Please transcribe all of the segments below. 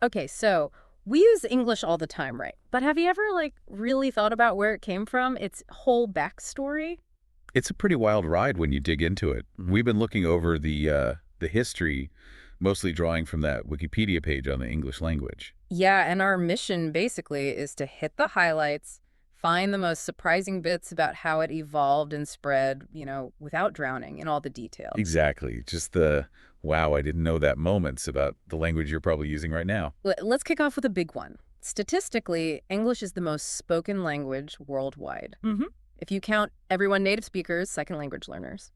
Okay, so we use English all the time, right? But have you ever, really thought about where it came from, its whole backstory? It's a pretty wild ride when you dig into it. We've been looking over the history, mostly drawing from that Wikipedia page on the English language. Yeah, and our mission basically is to hit the highlights, find the most surprising bits about how it evolved and spread, without drowning in all the details. Exactly. Just the wow, I didn't know that moments about the language you're probably using right now. Let's kick off with a big one. Statistically, English is the most spoken language worldwide. If you count everyone native speakers, second language learners.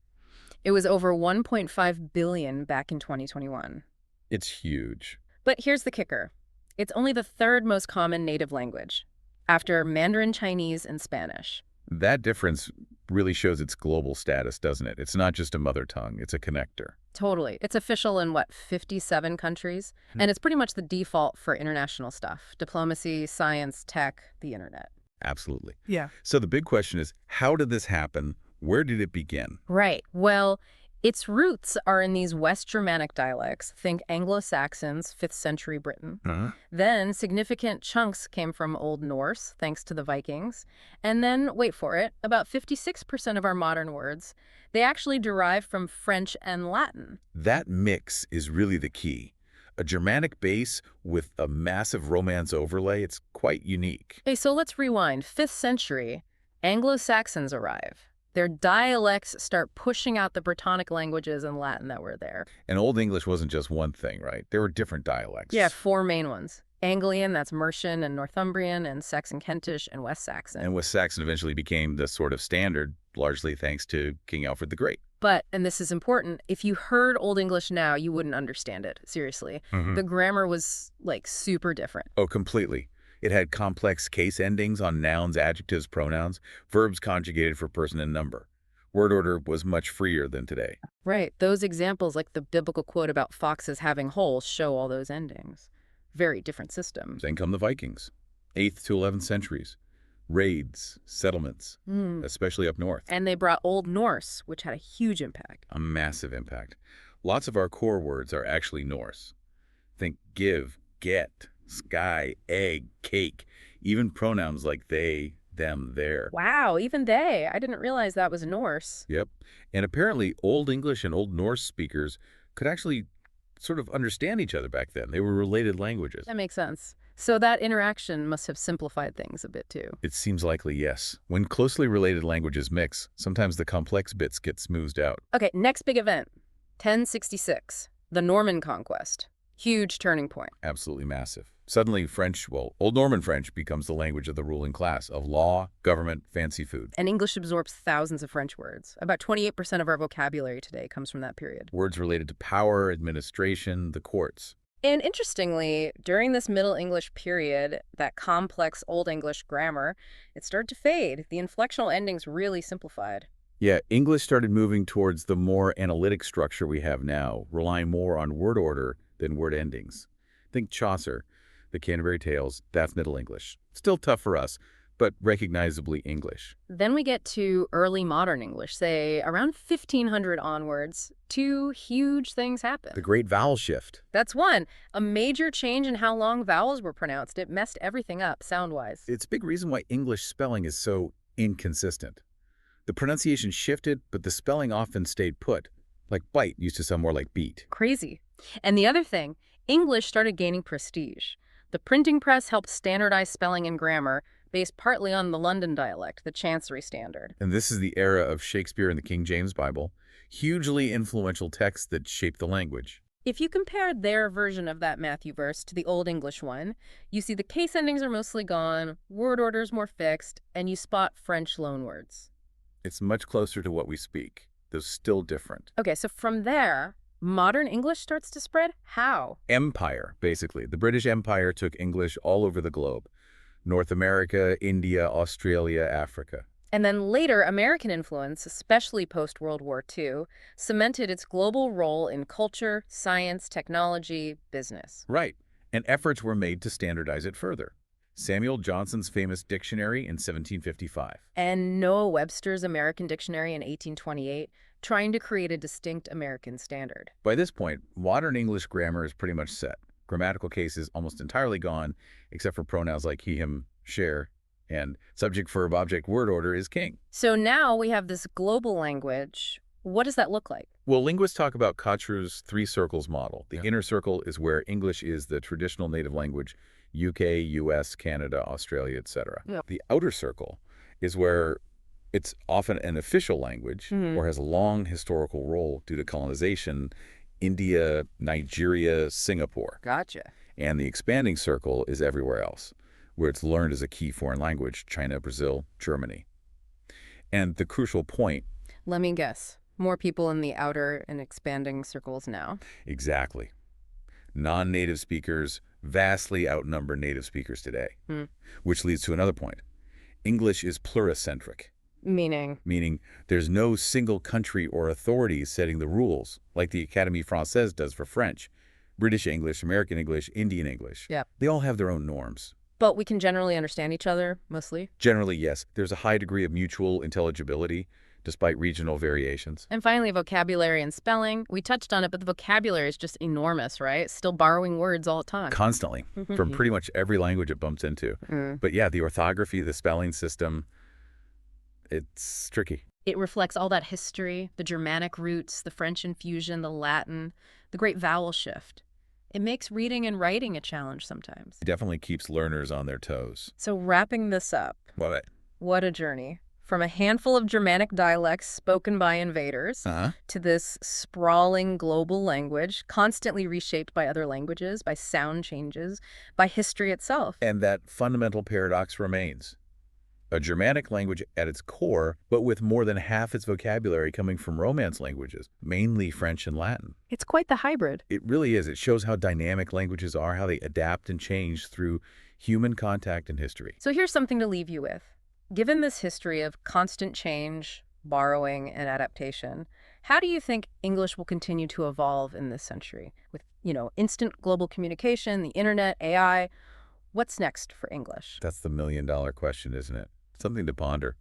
It was over 1.5 billion back in 2021. It's huge. But here's the kicker. It's only the third most common native language, after Mandarin Chinese and Spanish. That difference really shows its global status, doesn't it? It's not just a mother tongue, it's a connector. Totally. It's official in, 57 countries? And it's pretty much the default for international stuff. Diplomacy, science, tech, the internet. Absolutely. Yeah. So the big question is, how did this happen? Where did it begin? Right. Well, its roots are in these West Germanic dialects. Think Anglo-Saxons, 5th century Britain. Huh? Then significant chunks came from Old Norse, thanks to the Vikings. And then, wait for it, about 56% of our modern words, they actually derive from French and Latin. That mix is really the key. A Germanic base with a massive Romance overlay, it's quite unique. Okay, so let's rewind. 5th century, Anglo-Saxons arrive. Their dialects start pushing out the Brittonic languages and Latin that were there. And Old English wasn't just one thing, right? There were different dialects. Yeah, four main ones. Anglian, that's Mercian and Northumbrian, and Saxon-Kentish and West Saxon. And West Saxon eventually became the sort of standard, largely thanks to King Alfred the Great. But, and this is important, if you heard Old English now, you wouldn't understand it, seriously. The grammar was, super different. Oh, completely. It had complex case endings on nouns, adjectives, pronouns, verbs conjugated for person and number. Word order was much freer than today. Right. Those examples, like the biblical quote about foxes having holes, show all those endings. Very different system. Then come the Vikings, 8th to 11th centuries. Raids, settlements, especially up north. And they brought Old Norse, which had a huge impact. A massive impact. Lots of our core words are actually Norse. Think give, get, sky, egg, cake, even pronouns like they, them, their. Wow, even they. I didn't realize that was Norse. Yep. And apparently Old English and Old Norse speakers could actually sort of understand each other back then. They were related languages. That makes sense. So that interaction must have simplified things a bit too. It seems likely, yes. When closely related languages mix, sometimes the complex bits get smoothed out. Okay, next big event. 1066, the Norman Conquest. Huge turning point. Absolutely massive. Suddenly French, Old Norman French becomes the language of the ruling class, of law, government, fancy food. And English absorbs thousands of French words. About 28% of our vocabulary today comes from that period. Words related to power, administration, the courts. And interestingly, during this Middle English period, that complex Old English grammar, it started to fade. The inflectional endings really simplified. Yeah, English started moving towards the more analytic structure we have now, relying more on word order than word endings. Think Chaucer, the Canterbury Tales, that's Middle English. Still tough for us, but recognizably English. Then we get to early modern English, say around 1500 onwards. Two huge things happen. The great vowel shift. That's one. A major change in how long vowels were pronounced. It messed everything up, sound-wise. It's a big reason why English spelling is so inconsistent. The pronunciation shifted, but the spelling often stayed put. Like bite used to sound more like beat. Crazy. And the other thing, English started gaining prestige. The printing press helped standardize spelling and grammar, based partly on the London dialect, the Chancery Standard. And this is the era of Shakespeare and the King James Bible, hugely influential texts that shaped the language. If you compare their version of that Matthew verse to the Old English one, you see the case endings are mostly gone, word orders more fixed, and you spot French loanwords. It's much closer to what we speak, though still different. Okay, so from there, modern English starts to spread? How? Empire, basically. The British Empire took English all over the globe. North America, India, Australia, Africa. And then later, American influence, especially post-World War II, cemented its global role in culture, science, technology, business. Right. And efforts were made to standardize it further. Samuel Johnson's famous dictionary in 1755. And Noah Webster's American Dictionary in 1828, trying to create a distinct American standard. By this point, modern English grammar is pretty much set. Grammatical cases almost entirely gone, except for pronouns like he, him, share, and subject, verb, object, word order is king. So now we have this global language. What does that look like? Well, linguists talk about Kottru's three circles model. The inner circle is where English is the traditional native language, UK, US, Canada, Australia, etc. Yeah. The outer circle is where it's often an official language or has a long historical role due to colonization, India, Nigeria, Singapore. Gotcha. And the expanding circle is everywhere else, where it's learned as a key foreign language, China, Brazil, Germany. And the crucial point. Let me guess. More people in the outer and expanding circles now. Exactly. Non-native speakers vastly outnumber native speakers today, which leads to another point. English is pluricentric. Meaning there's no single country or authority setting the rules, like the Académie Française does for French. British English, American English, Indian English. Yeah. They all have their own norms. But we can generally understand each other, mostly? Generally, yes. There's a high degree of mutual intelligibility, despite regional variations. And finally, vocabulary and spelling. We touched on it, but the vocabulary is just enormous, right? Still borrowing words all the time. Constantly, from pretty much every language it bumps into. But yeah, the orthography, the spelling system, it's tricky. It reflects all that history, the Germanic roots, the French infusion, the Latin, the great vowel shift. It makes reading and writing a challenge sometimes. It definitely keeps learners on their toes. So wrapping this up, What a journey. From a handful of Germanic dialects spoken by invaders to this sprawling global language, constantly reshaped by other languages, by sound changes, by history itself. And that fundamental paradox remains. A Germanic language at its core, but with more than half its vocabulary coming from Romance languages, mainly French and Latin. It's quite the hybrid. It really is. It shows how dynamic languages are, how they adapt and change through human contact and history. So here's something to leave you with. Given this history of constant change, borrowing, and adaptation, how do you think English will continue to evolve in this century? With, instant global communication, the internet, AI, what's next for English? That's the million-dollar question, isn't it? Something to ponder.